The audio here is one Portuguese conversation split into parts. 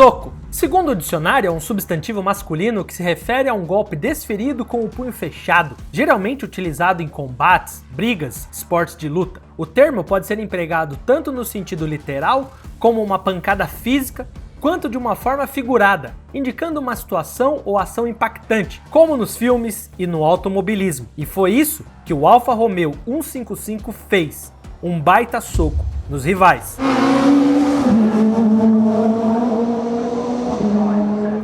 Soco. Segundo o dicionário, é um substantivo masculino que se refere a um golpe desferido com o punho fechado, geralmente utilizado em combates, brigas, esportes de luta. O termo pode ser empregado tanto no sentido literal, como uma pancada física, quanto de uma forma figurada, indicando uma situação ou ação impactante, como nos filmes e no automobilismo. E foi isso que o Alfa Romeo 155 fez, um baita soco nos rivais.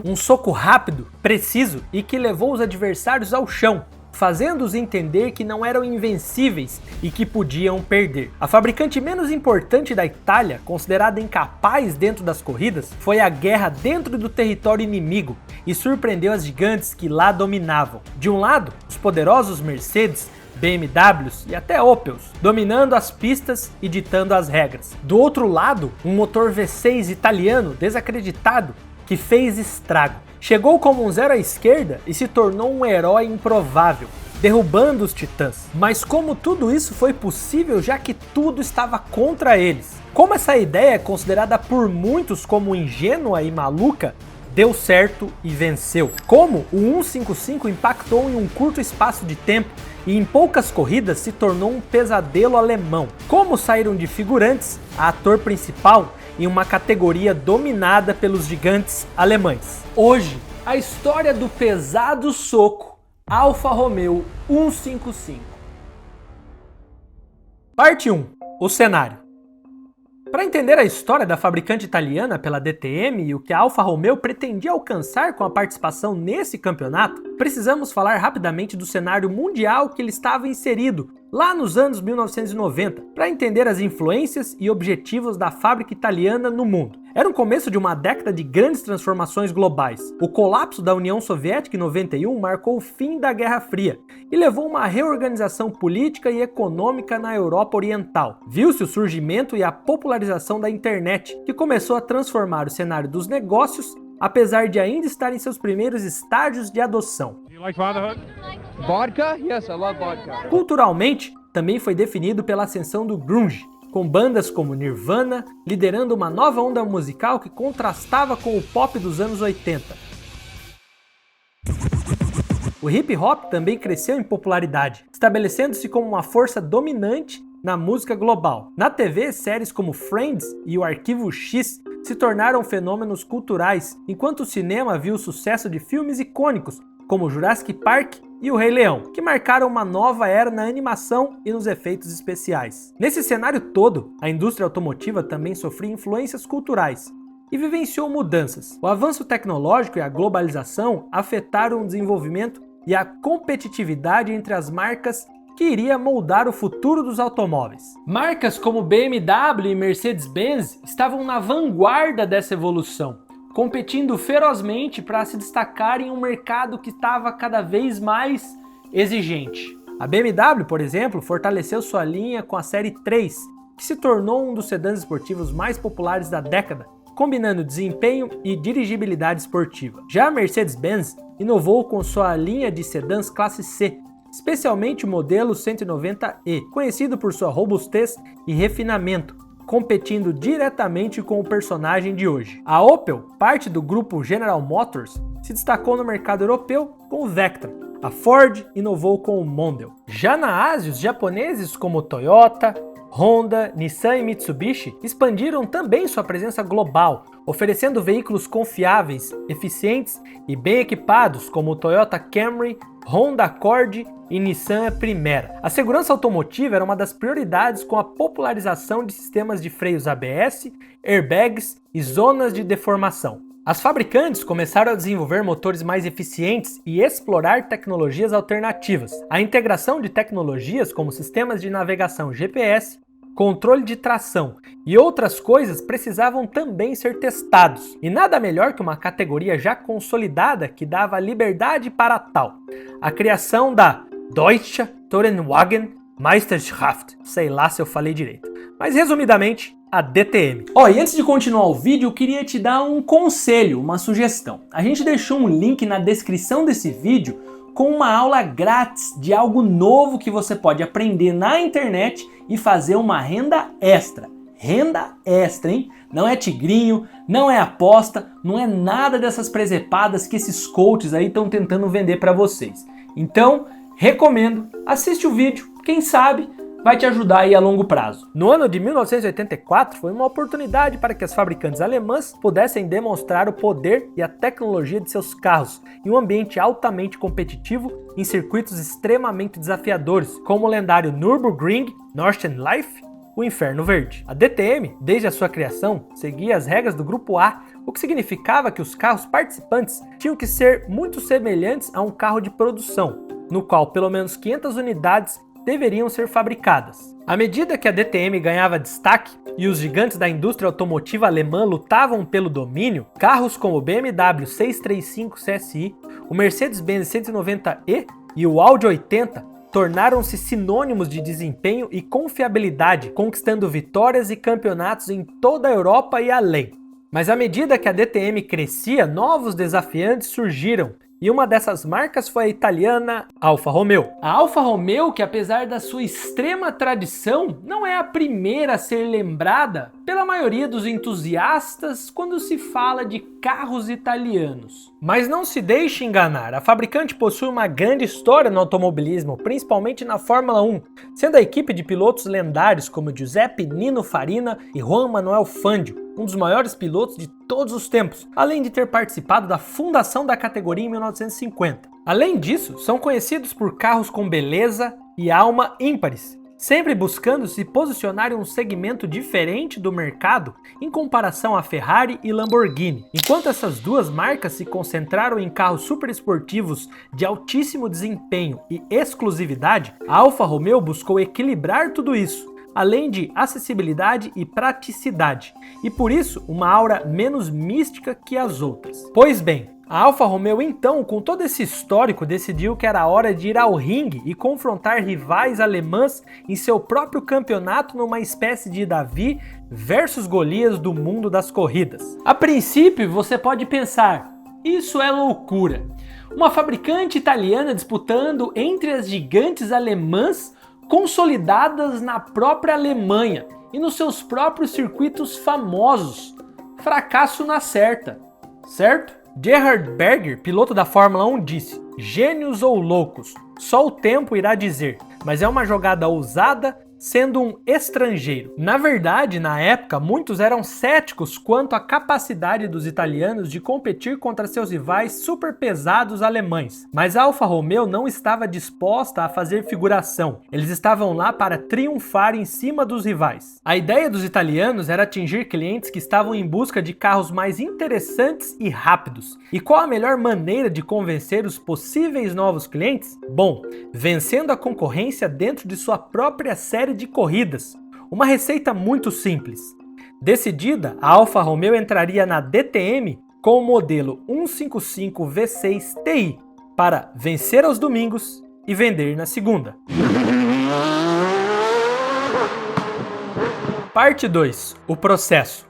Um soco rápido, preciso e que levou os adversários ao chão, fazendo-os entender que não eram invencíveis e que podiam perder. A fabricante menos importante da Itália, considerada incapaz dentro das corridas, foi a guerra dentro do território inimigo e surpreendeu as gigantes que lá dominavam. De um lado, os poderosos Mercedes, BMWs e até Opels, dominando as pistas e ditando as regras. Do outro lado, um motor V6 italiano desacreditado que fez estrago. Chegou como um zero à esquerda e se tornou um herói improvável, derrubando os titãs. Mas como tudo isso foi possível, já que tudo estava contra eles? Como essa ideia é considerada por muitos como ingênua e maluca, deu certo e venceu. Como o 155 impactou em um curto espaço de tempo e em poucas corridas se tornou um pesadelo alemão. Como saíram de figurantes a ator principal em uma categoria dominada pelos gigantes alemães. Hoje, a história do pesado soco Alfa Romeo 155. Parte 1. O cenário. Para entender a história da fabricante italiana pela DTM e o que a Alfa Romeo pretendia alcançar com a participação nesse campeonato, precisamos falar rapidamente do cenário mundial que ele estava inserido lá nos anos 1990, para entender as influências e objetivos da fábrica italiana no mundo. Era o começo de uma década de grandes transformações globais. O colapso da União Soviética em 91 marcou o fim da Guerra Fria e levou a uma reorganização política e econômica na Europa Oriental. Viu-se o surgimento e a popularização da internet, que começou a transformar o cenário dos negócios, apesar de ainda estar em seus primeiros estágios de adoção. Vodka? Yes, I love vodka. Culturalmente, também foi definido pela ascensão do grunge, com bandas como Nirvana liderando uma nova onda musical que contrastava com o pop dos anos 80. O hip hop também cresceu em popularidade, estabelecendo-se como uma força dominante na música global. Na TV, séries como Friends e o Arquivo X se tornaram fenômenos culturais, enquanto o cinema viu o sucesso de filmes icônicos como Jurassic Park e o Rei Leão, que marcaram uma nova era na animação e nos efeitos especiais. Nesse cenário todo, a indústria automotiva também sofria influências culturais e vivenciou mudanças. O avanço tecnológico e a globalização afetaram o desenvolvimento e a competitividade entre as marcas que iria moldar o futuro dos automóveis. Marcas como BMW e Mercedes-Benz estavam na vanguarda dessa evolução, competindo ferozmente para se destacar em um mercado que estava cada vez mais exigente. A BMW, por exemplo, fortaleceu sua linha com a série 3, que se tornou um dos sedãs esportivos mais populares da década, combinando desempenho e dirigibilidade esportiva. Já a Mercedes-Benz inovou com sua linha de sedãs classe C, especialmente o modelo 190e, conhecido por sua robustez e refinamento, competindo diretamente com o personagem de hoje. A Opel, parte do grupo General Motors, se destacou no mercado europeu com o Vectra. A Ford inovou com o Mondeo. Já na Ásia, os japoneses como Toyota, Honda, Nissan e Mitsubishi expandiram também sua presença global, oferecendo veículos confiáveis, eficientes e bem equipados como o Toyota Camry, Honda Accord e Nissan Primera. A segurança automotiva era uma das prioridades com a popularização de sistemas de freios ABS, airbags e zonas de deformação. As fabricantes começaram a desenvolver motores mais eficientes e explorar tecnologias alternativas. A integração de tecnologias como sistemas de navegação GPS, controle de tração e outras coisas precisavam também ser testados. E nada melhor que uma categoria já consolidada que dava liberdade para tal. A criação da Deutsche Tourenwagen Meisterschaft. Sei lá se eu falei direito. Mas resumidamente, a DTM. E antes de continuar o vídeo, eu queria te dar um conselho, uma sugestão. A gente deixou um link na descrição desse vídeo com uma aula grátis de algo novo que você pode aprender na internet e fazer uma renda extra. renda extra, hein? Não é tigrinho, não é aposta, não é nada dessas presepadas que esses coaches aí estão tentando vender para vocês. Então, recomendo, assiste o vídeo, quem sabe vai te ajudar aí a longo prazo. No ano de 1984 foi uma oportunidade para que as fabricantes alemãs pudessem demonstrar o poder e a tecnologia de seus carros em um ambiente altamente competitivo em circuitos extremamente desafiadores, como o lendário Nürburgring, Nordschleife, o Inferno Verde. A DTM, desde a sua criação, seguia as regras do Grupo A, o que significava que os carros participantes tinham que ser muito semelhantes a um carro de produção, no qual pelo menos 500 unidades deveriam ser fabricadas. À medida que a DTM ganhava destaque e os gigantes da indústria automotiva alemã lutavam pelo domínio, carros como o BMW 635 CSI, o Mercedes-Benz 190E e o Audi 80 tornaram-se sinônimos de desempenho e confiabilidade, conquistando vitórias e campeonatos em toda a Europa e além. Mas à medida que a DTM crescia, novos desafiantes surgiram, e uma dessas marcas foi a italiana Alfa Romeo. A Alfa Romeo, que apesar da sua extrema tradição, não é a primeira a ser lembrada pela maioria dos entusiastas quando se fala de carros italianos. Mas não se deixe enganar, a fabricante possui uma grande história no automobilismo, principalmente na Fórmula 1, sendo a equipe de pilotos lendários como Giuseppe Nino Farina e Juan Manuel Fangio, um dos maiores pilotos de todos os tempos, além de ter participado da fundação da categoria em 1950. Além disso, são conhecidos por carros com beleza e alma ímpares, sempre buscando se posicionar em um segmento diferente do mercado em comparação a Ferrari e Lamborghini. Enquanto essas duas marcas se concentraram em carros super esportivos de altíssimo desempenho e exclusividade, a Alfa Romeo buscou equilibrar tudo isso, além de acessibilidade e praticidade, e por isso uma aura menos mística que as outras. Pois bem, a Alfa Romeo então, com todo esse histórico, decidiu que era hora de ir ao ringue e confrontar rivais alemãs em seu próprio campeonato numa espécie de Davi versus Golias do mundo das corridas. A princípio você pode pensar, isso é loucura. Uma fabricante italiana disputando entre as gigantes alemãs consolidadas na própria Alemanha e nos seus próprios circuitos famosos. Fracasso na certa, certo? Gerhard Berger, piloto da Fórmula 1, disse: "Gênios ou loucos, só o tempo irá dizer, mas é uma jogada ousada sendo um estrangeiro." Na verdade, na época, muitos eram céticos quanto à capacidade dos italianos de competir contra seus rivais super pesados alemães. Mas a Alfa Romeo não estava disposta a fazer figuração. Eles estavam lá para triunfar em cima dos rivais. A ideia dos italianos era atingir clientes que estavam em busca de carros mais interessantes e rápidos. E qual a melhor maneira de convencer os possíveis novos clientes? Bom, vencendo a concorrência dentro de sua própria série de corridas, uma receita muito simples. Decidida, a Alfa Romeo entraria na DTM com o modelo 155 V6 Ti para vencer aos domingos e vender na segunda. Parte 2. O processo.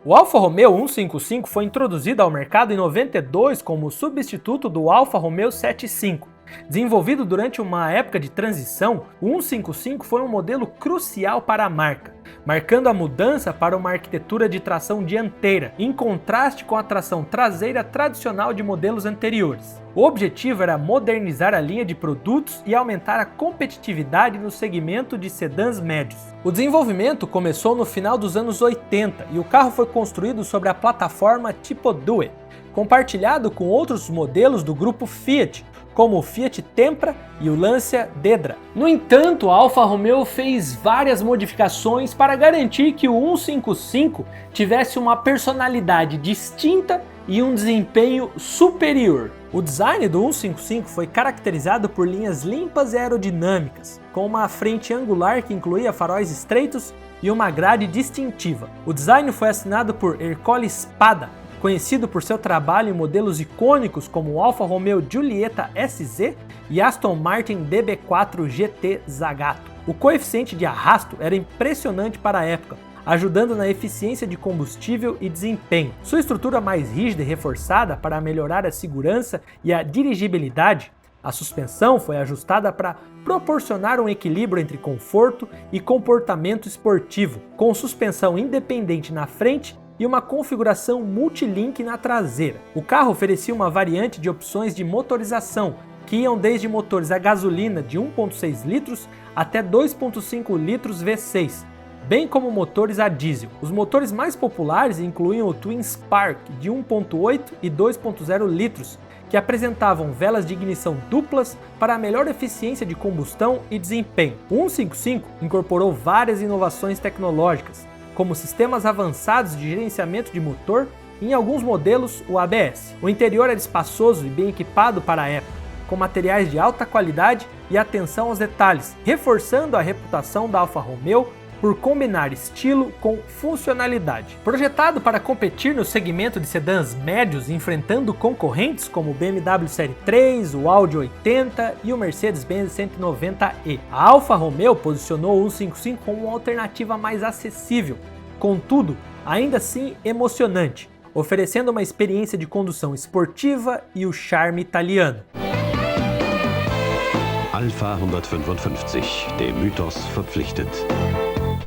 O Alfa Romeo 155 foi introduzido ao mercado em 92 como substituto do Alfa Romeo 75. Desenvolvido durante uma época de transição, o 155 foi um modelo crucial para a marca, marcando a mudança para uma arquitetura de tração dianteira, em contraste com a tração traseira tradicional de modelos anteriores. O objetivo era modernizar a linha de produtos e aumentar a competitividade no segmento de sedãs médios. O desenvolvimento começou no final dos anos 80 e o carro foi construído sobre a plataforma Tipo 2, compartilhado com outros modelos do grupo Fiat, como o Fiat Tempra e o Lancia Dedra. No entanto, a Alfa Romeo fez várias modificações para garantir que o 155 tivesse uma personalidade distinta e um desempenho superior. O design do 155 foi caracterizado por linhas limpas e aerodinâmicas, com uma frente angular que incluía faróis estreitos e uma grade distintiva. O design foi assinado por Ercole Spada, conhecido por seu trabalho em modelos icônicos como o Alfa Romeo Giulietta SZ e Aston Martin DB4 GT Zagato. O coeficiente de arrasto era impressionante para a época, ajudando na eficiência de combustível e desempenho. Sua estrutura mais rígida e reforçada para melhorar a segurança e a dirigibilidade A suspensão foi ajustada para proporcionar um equilíbrio entre conforto e comportamento esportivo, com suspensão independente na frente e uma configuração multilink na traseira. O carro oferecia uma variante de opções de motorização, que iam desde motores a gasolina de 1.6 litros até 2.5 litros V6, bem como motores a diesel. Os motores mais populares incluíam o Twin Spark de 1.8 e 2.0 litros, que apresentavam velas de ignição duplas para melhor eficiência de combustão e desempenho. O 155 incorporou várias inovações tecnológicas, como sistemas avançados de gerenciamento de motor e, em alguns modelos, o ABS. O interior era espaçoso e bem equipado para a época, com materiais de alta qualidade e atenção aos detalhes, reforçando a reputação da Alfa Romeo por combinar estilo com funcionalidade. Projetado para competir no segmento de sedãs médios, enfrentando concorrentes como o BMW Série 3, o Audi 80 e o Mercedes-Benz 190e. A Alfa Romeo posicionou o 155 como uma alternativa mais acessível, contudo, ainda assim emocionante, oferecendo uma experiência de condução esportiva e o charme italiano. Alfa 155, dem Mythos verpflichtet.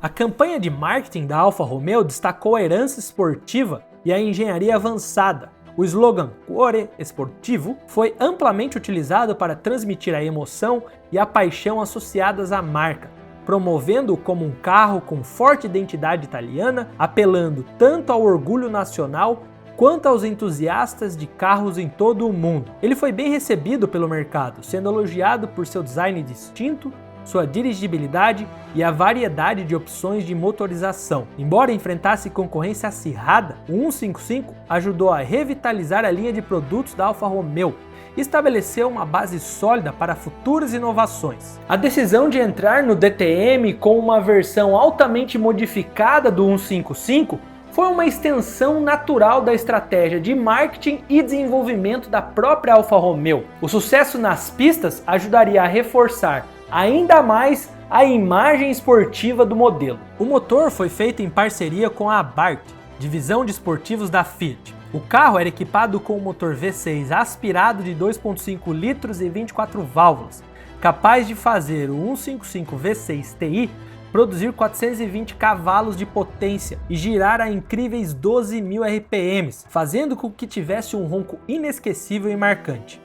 A campanha de marketing da Alfa Romeo destacou a herança esportiva e a engenharia avançada. O slogan Cuore Sportivo foi amplamente utilizado para transmitir a emoção e a paixão associadas à marca, promovendo-o como um carro com forte identidade italiana, apelando tanto ao orgulho nacional quanto aos entusiastas de carros em todo o mundo. Ele foi bem recebido pelo mercado, sendo elogiado por seu design distinto, sua dirigibilidade e a variedade de opções de motorização. Embora enfrentasse concorrência acirrada, o 155 ajudou a revitalizar a linha de produtos da Alfa Romeo e estabeleceu uma base sólida para futuras inovações. A decisão de entrar no DTM com uma versão altamente modificada do 155 foi uma extensão natural da estratégia de marketing e desenvolvimento da própria Alfa Romeo. O sucesso nas pistas ajudaria a reforçar ainda mais a imagem esportiva do modelo. O motor foi feito em parceria com a Abarth, divisão de esportivos da Fiat. O carro era equipado com um motor V6 aspirado de 2.5 litros e 24 válvulas, capaz de fazer o 155 V6 TI produzir 420 cavalos de potência e girar a incríveis 12.000 RPMs, fazendo com que tivesse um ronco inesquecível e marcante.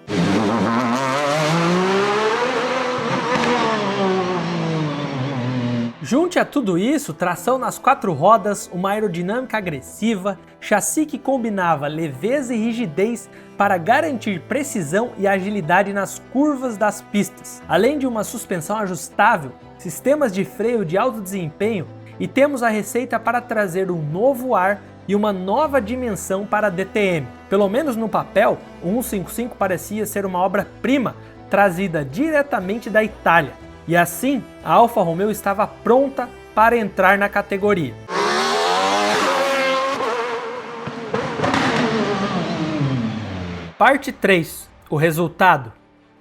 Junte a tudo isso, tração nas 4 rodas, uma aerodinâmica agressiva, chassi que combinava leveza e rigidez para garantir precisão e agilidade nas curvas das pistas, além de uma suspensão ajustável, sistemas de freio de alto desempenho, e temos a receita para trazer um novo ar e uma nova dimensão para a DTM. Pelo menos no papel, o 155 parecia ser uma obra-prima trazida diretamente da Itália. E assim, a Alfa Romeo estava pronta para entrar na categoria. Parte 3. O resultado.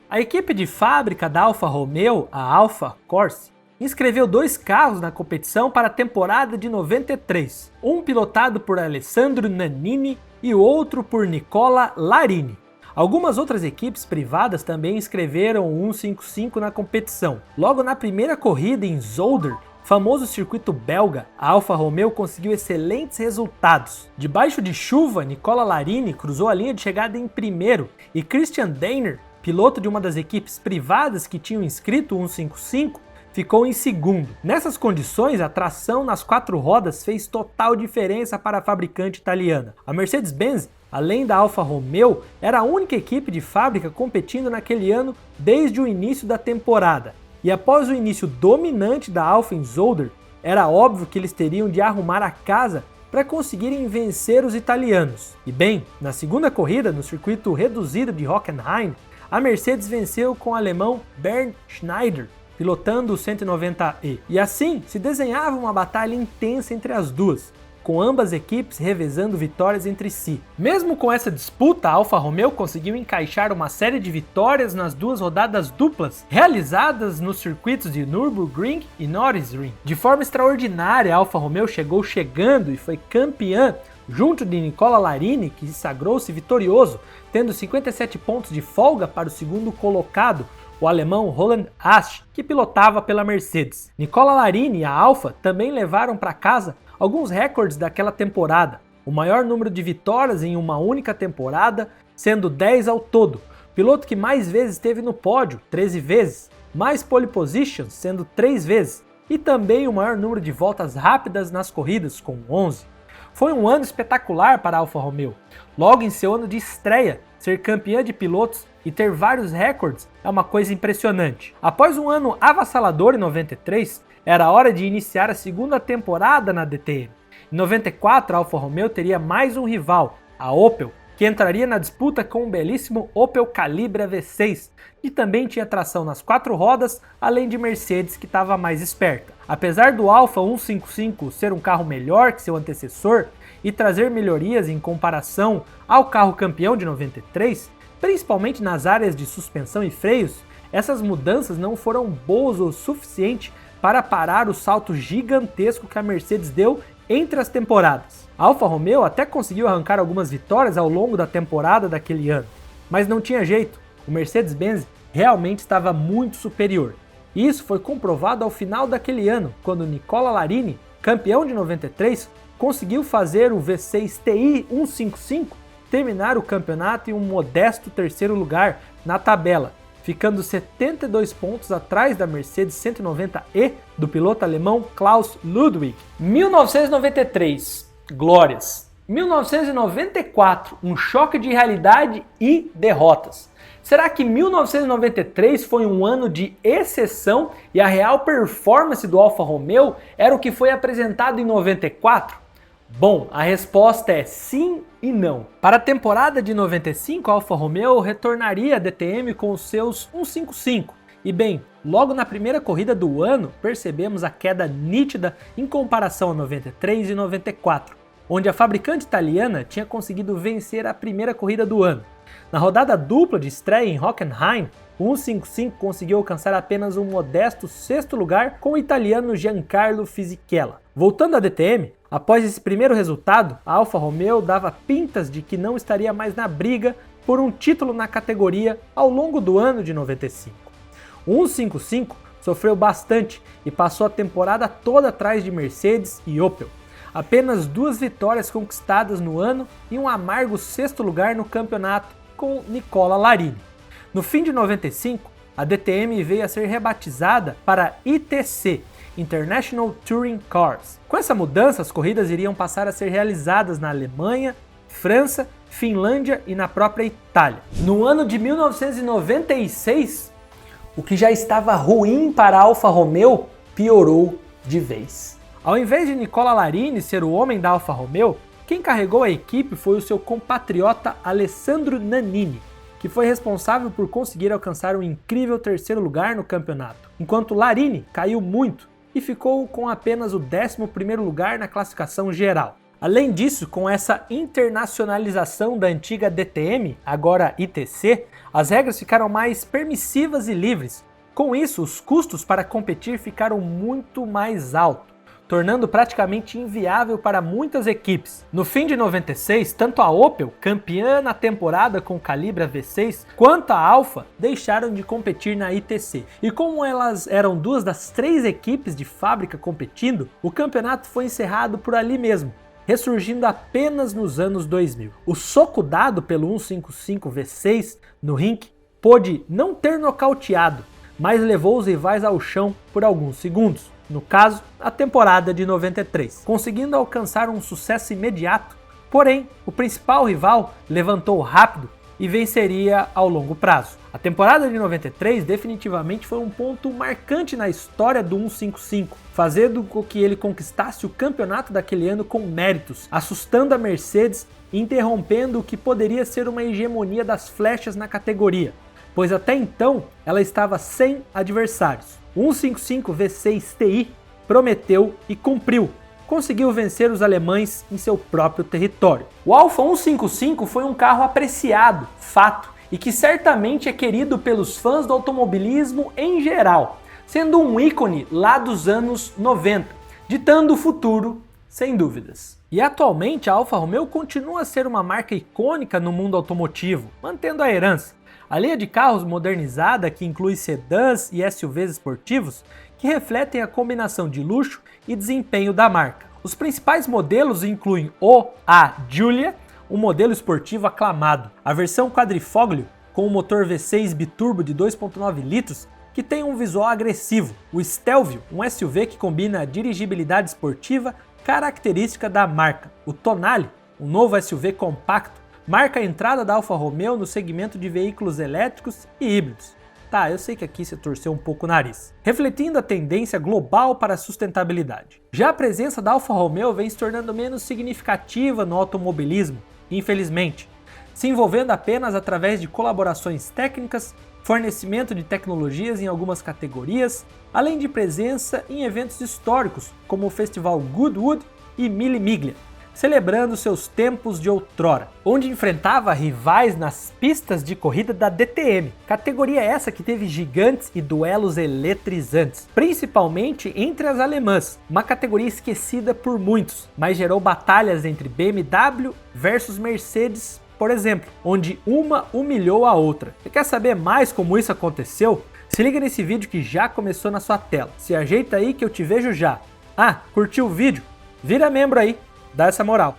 A equipe de fábrica da Alfa Romeo, a Alfa Corse, inscreveu 2 carros na competição para a temporada de 93, um pilotado por Alessandro Nannini e o outro por Nicola Larini. Algumas outras equipes privadas também inscreveram o 155 na competição. Logo na primeira corrida em Zolder, famoso circuito belga, a Alfa Romeo conseguiu excelentes resultados. Debaixo de chuva, Nicola Larini cruzou a linha de chegada em primeiro e Christian Daner, piloto de uma das equipes privadas que tinham inscrito o 155, ficou em segundo. Nessas condições, a tração nas 4 rodas fez total diferença para a fabricante italiana. A Mercedes-Benz, além da Alfa Romeo, era a única equipe de fábrica competindo naquele ano desde o início da temporada. E após o início dominante da Alfa em Zolder, era óbvio que eles teriam de arrumar a casa para conseguirem vencer os italianos. E bem, na segunda corrida, no circuito reduzido de Hockenheim, a Mercedes venceu com o alemão Bernd Schneider, pilotando o 190e. E assim, se desenhava uma batalha intensa entre as duas, com ambas equipes revezando vitórias entre si. Mesmo com essa disputa, a Alfa Romeo conseguiu encaixar uma série de vitórias nas 2 rodadas duplas, realizadas nos circuitos de Nürburgring e Nürburgring. De forma extraordinária, a Alfa Romeo chegou chegando e foi campeã junto de Nicola Larini, que sagrou-se vitorioso, tendo 57 pontos de folga para o segundo colocado, o alemão Roland Asch, que pilotava pela Mercedes. Nicola Larini e a Alfa também levaram para casa alguns recordes daquela temporada, o maior número de vitórias em uma única temporada, sendo 10 ao todo, piloto que mais vezes esteve no pódio, 13 vezes, mais pole positions, sendo 3 vezes, e também o maior número de voltas rápidas nas corridas, com 11. Foi um ano espetacular para a Alfa Romeo. Logo em seu ano de estreia, ser campeã de pilotos e ter vários recordes é uma coisa impressionante. Após um ano avassalador em 93, era hora de iniciar a segunda temporada na DTM. Em 94, a Alfa Romeo teria mais um rival, a Opel, que entraria na disputa com um belíssimo Opel Calibra V6, que também tinha tração nas 4 rodas, além de Mercedes, que estava mais esperta. Apesar do Alfa 155 ser um carro melhor que seu antecessor e trazer melhorias em comparação ao carro campeão de 93, principalmente nas áreas de suspensão e freios, essas mudanças não foram boas o suficiente para parar o salto gigantesco que a Mercedes deu entre as temporadas. A Alfa Romeo até conseguiu arrancar algumas vitórias ao longo da temporada daquele ano, mas não tinha jeito, o Mercedes-Benz realmente estava muito superior. E isso foi comprovado ao final daquele ano, quando Nicola Larini, campeão de 93, conseguiu fazer o V6 TI 155 terminar o campeonato em um modesto terceiro lugar na tabela, ficando 72 pontos atrás da Mercedes 190E do piloto alemão Klaus Ludwig. 1993, glórias. 1994, um choque de realidade e derrotas. Será que 1993 foi um ano de exceção e a real performance do Alfa Romeo era o que foi apresentado em 94? Bom, a resposta é sim e não. Para a temporada de 95, a Alfa Romeo retornaria à DTM com os seus 155. E bem, logo na primeira corrida do ano, percebemos a queda nítida em comparação a 93 e 94, onde a fabricante italiana tinha conseguido vencer a primeira corrida do ano. Na rodada dupla de estreia em Hockenheim, o 155 conseguiu alcançar apenas um modesto 6º lugar com o italiano Giancarlo Fisichella. Voltando à DTM, após esse primeiro resultado, a Alfa Romeo dava pintas de que não estaria mais na briga por um título na categoria ao longo do ano de 95. O 155 sofreu bastante e passou a temporada toda atrás de Mercedes e Opel. Apenas 2 vitórias conquistadas no ano e um amargo 6º lugar no campeonato com Nicola Larini. No fim de 95, a DTM veio a ser rebatizada para ITC, International Touring Cars. Com essa mudança, as corridas iriam passar a ser realizadas na Alemanha, França, Finlândia e na própria Itália. No ano de 1996, o que já estava ruim para a Alfa Romeo piorou de vez. Ao invés de Nicola Larini ser o homem da Alfa Romeo, quem carregou a equipe foi o seu compatriota Alessandro Nannini, que foi responsável por conseguir alcançar um incrível 3º lugar no campeonato, enquanto Larini caiu muito e ficou com apenas o 11º lugar na classificação geral. Além disso, com essa internacionalização da antiga DTM, agora ITC, as regras ficaram mais permissivas e livres. Com isso, os custos para competir ficaram muito mais altos, tornando praticamente inviável para muitas equipes. No fim de 96, tanto a Opel, campeã na temporada com o Calibra V6, quanto a Alfa deixaram de competir na ITC. E como elas eram 2 das 3 equipes de fábrica competindo, o campeonato foi encerrado por ali mesmo, ressurgindo apenas nos anos 2000. O soco dado pelo 155 V6 no rink pôde não ter nocauteado, mas levou os rivais ao chão por alguns segundos. No caso, a temporada de 93, conseguindo alcançar um sucesso imediato, porém, o principal rival levantou rápido e venceria ao longo prazo. A temporada de 93 definitivamente foi um ponto marcante na história do 155, fazendo com que ele conquistasse o campeonato daquele ano com méritos, assustando a Mercedes e interrompendo o que poderia ser uma hegemonia das flechas na categoria, pois até então ela estava sem adversários. O 155 V6 TI prometeu e cumpriu, conseguiu vencer os alemães em seu próprio território. O Alfa 155 foi um carro apreciado, fato, e que certamente é querido pelos fãs do automobilismo em geral, sendo um ícone lá dos anos 90, ditando o futuro Sem dúvidas. E atualmente a Alfa Romeo continua a ser uma marca icônica no mundo automotivo, mantendo a herança. A linha de carros modernizada, que inclui sedãs e SUVs esportivos, que refletem a combinação de luxo e desempenho da marca. Os principais modelos incluem a Giulia, um modelo esportivo aclamado, a versão quadrifoglio, com um motor V6 biturbo de 2.9 litros, que tem um visual agressivo, o Stelvio, um SUV que combina a dirigibilidade esportiva característica da marca, o Tonale, um novo SUV compacto, marca a entrada da Alfa Romeo no segmento de veículos elétricos e híbridos. Tá, eu sei que aqui você torceu um pouco o nariz. Refletindo a tendência global para a sustentabilidade. Já a presença da Alfa Romeo vem se tornando menos significativa no automobilismo, infelizmente, se envolvendo apenas através de colaborações técnicas, fornecimento de tecnologias em algumas categorias, além de presença em eventos históricos como o Festival Goodwood e Mille Miglia, celebrando seus tempos de outrora, onde enfrentava rivais nas pistas de corrida da DTM, categoria essa que teve gigantes e duelos eletrizantes, principalmente entre as alemãs, uma categoria esquecida por muitos, mas gerou batalhas entre BMW versus Mercedes, por exemplo, onde uma humilhou a outra. Você quer saber mais como isso aconteceu? Se liga nesse vídeo que já começou na sua tela. Se ajeita aí que eu te vejo já. Ah, curtiu o vídeo? Vira membro aí, dá essa moral.